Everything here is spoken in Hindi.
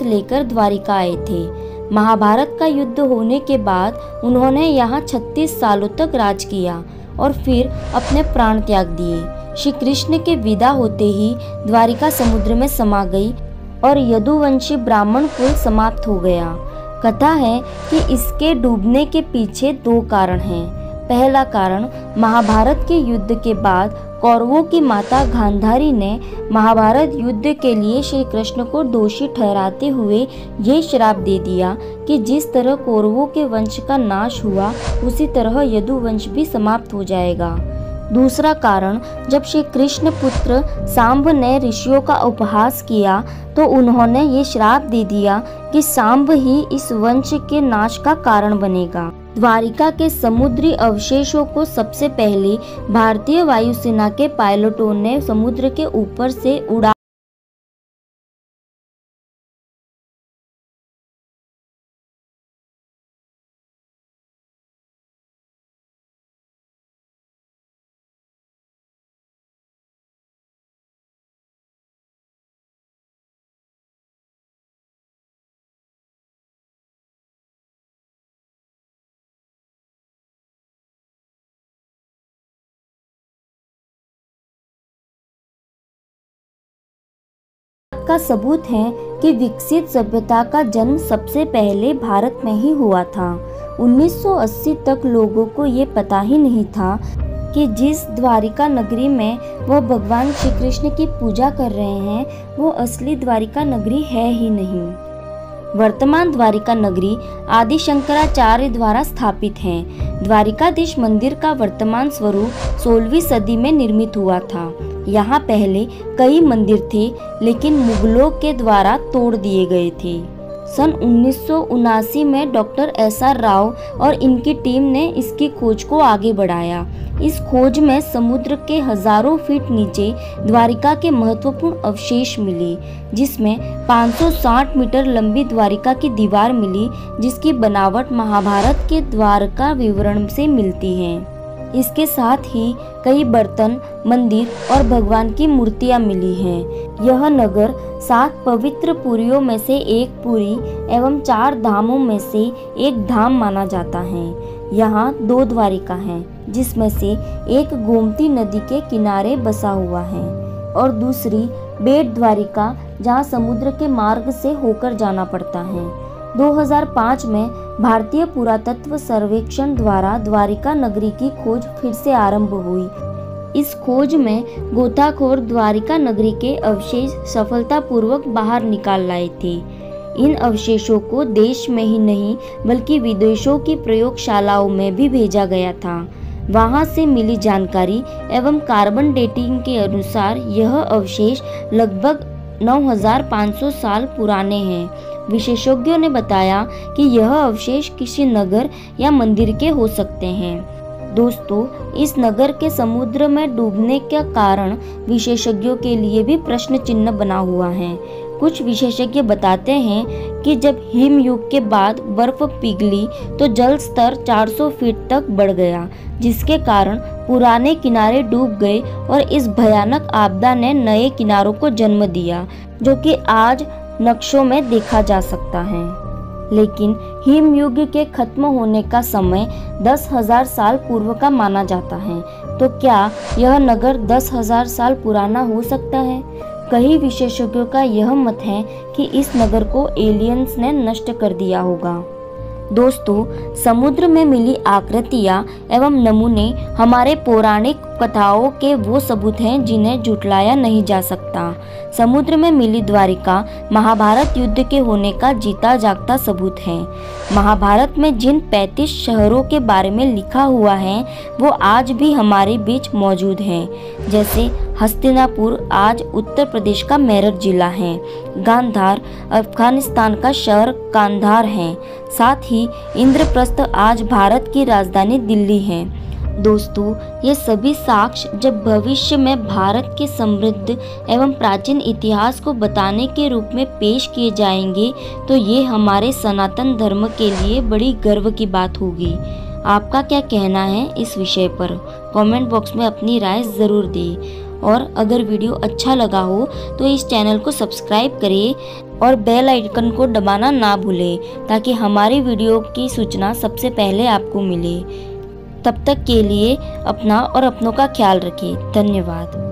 साथ लेकर द्वारिका आए थे। महाभारत का युद्ध होने के बाद उन्होंने यहाँ 36 सालों तक राज किया और फिर अपने प्राण त्याग दिए। श्री कृष्ण के विदा होते ही द्वारिका समुद्र में समा गई और यदुवंशी ब्राह्मण कुल समाप्त हो गया। कथा है कि इसके डूबने के पीछे 2 कारण हैं। पहला कारण, महाभारत के युद्ध के बाद कौरवों की माता गांधारी ने महाभारत युद्ध के लिए श्री कृष्ण को दोषी ठहराते हुए ये श्राप दे दिया कि जिस तरह कौरवों के वंश का नाश हुआ उसी तरह यदुवंश भी समाप्त हो जाएगा। दूसरा कारण, जब श्री कृष्ण पुत्र सांब ने ऋषियों का उपहास किया तो उन्होंने ये श्राप दे दिया कि सांब ही इस वंश के नाश का कारण बनेगा। द्वारिका के समुद्री अवशेषों को सबसे पहले भारतीय वायुसेना के पायलटों ने समुद्र के ऊपर से उड़ा का सबूत है कि विकसित सभ्यता का जन्म सबसे पहले भारत में ही हुआ था। 1980 तक लोगों को ये पता ही नहीं था कि जिस द्वारिका नगरी में वह भगवान श्री कृष्ण की पूजा कर रहे हैं वो असली द्वारिका नगरी है ही नहीं। वर्तमान द्वारिका नगरी आदि शंकराचार्य द्वारा स्थापित है। द्वारिकाधीश मंदिर का वर्तमान स्वरूप 16वीं सदी में निर्मित हुआ था। यहाँ पहले कई मंदिर थे लेकिन मुगलों के द्वारा तोड़ दिए गए थे। सन 1979 में डॉक्टर SR राव और इनकी टीम ने इसकी खोज को आगे बढ़ाया। इस खोज में समुद्र के हजारों फीट नीचे द्वारिका के महत्वपूर्ण अवशेष मिले, जिसमें 560 मीटर लंबी द्वारिका की दीवार मिली जिसकी बनावट महाभारत के द्वारका विवरण से मिलती है। इसके साथ ही कई बर्तन, मंदिर और भगवान की मूर्तियां मिली हैं। यह नगर 7 पवित्र पुरियों में से एक पुरी एवं 4 धामों में से एक धाम माना जाता है। यहाँ 2 द्वारिका हैं, जिसमें से एक गोमती नदी के किनारे बसा हुआ है और दूसरी बेट द्वारिका जहाँ समुद्र के मार्ग से होकर जाना पड़ता है। 2005 में भारतीय पुरातत्व सर्वेक्षण द्वारा द्वारिका नगरी की खोज फिर से आरंभ हुई। इस खोज में गोताखोर द्वारिका नगरी के अवशेष सफलतापूर्वक बाहर निकाल लाए थे। इन अवशेषों को देश में ही नहीं बल्कि विदेशों की प्रयोगशालाओं में भी भेजा गया था। वहां से मिली जानकारी एवं कार्बन डेटिंग के अनुसार यह अवशेष लगभग 9500 साल पुराने हैं। विशेषज्ञों ने बताया कि यह अवशेष किसी नगर या मंदिर के हो सकते हैं। दोस्तों, इस नगर के समुद्र में डूबने का कारण विशेषज्ञों के लिए भी प्रश्न चिन्ह बना हुआ है। कुछ विशेषज्ञ बताते हैं कि जब हिम युग के बाद बर्फ पिघली तो जल स्तर 400 फीट तक बढ़ गया, जिसके कारण पुराने किनारे डूब गए और इस भयानक आपदा ने नए किनारों को जन्म दिया, जो कि आज नक्शों में देखा जा सकता है। लेकिन हिम युग के खत्म होने का समय 10,000 साल पूर्व का माना जाता है। तो क्या यह नगर 10,000 साल पुराना हो सकता है? कई विशेषज्ञों का यह मत है कि इस नगर को एलियंस ने नष्ट कर दिया होगा। दोस्तों, समुद्र में मिली आकृतियां एवं नमूने हमारे पौराणिक कथाओं के वो सबूत हैं जिन्हें झुठलाया नहीं जा सकता। समुद्र में मिली द्वारिका महाभारत युद्ध के होने का जीता जागता सबूत है। महाभारत में जिन 35 शहरों के बारे में लिखा हुआ है वो आज भी हमारे बीच मौजूद हैं। जैसे हस्तिनापुर आज उत्तर प्रदेश का मेरठ जिला है, गांधार अफगानिस्तान का शहर कांधार है, साथ ही इंद्रप्रस्थ आज भारत की राजधानी दिल्ली है। दोस्तों, ये सभी साक्ष्य जब भविष्य में भारत के समृद्ध एवं प्राचीन इतिहास को बताने के रूप में पेश किए जाएंगे तो ये हमारे सनातन धर्म के लिए बड़ी गर्व की बात होगी। आपका क्या कहना है इस विषय पर? कमेंट बॉक्स में अपनी राय ज़रूर दें और अगर वीडियो अच्छा लगा हो तो इस चैनल को सब्सक्राइब करें और बेल आइकन को दबाना ना भूलें ताकि हमारी वीडियो की सूचना सबसे पहले आपको मिले। तब तक के लिए अपना और अपनों का ख्याल रखें। धन्यवाद।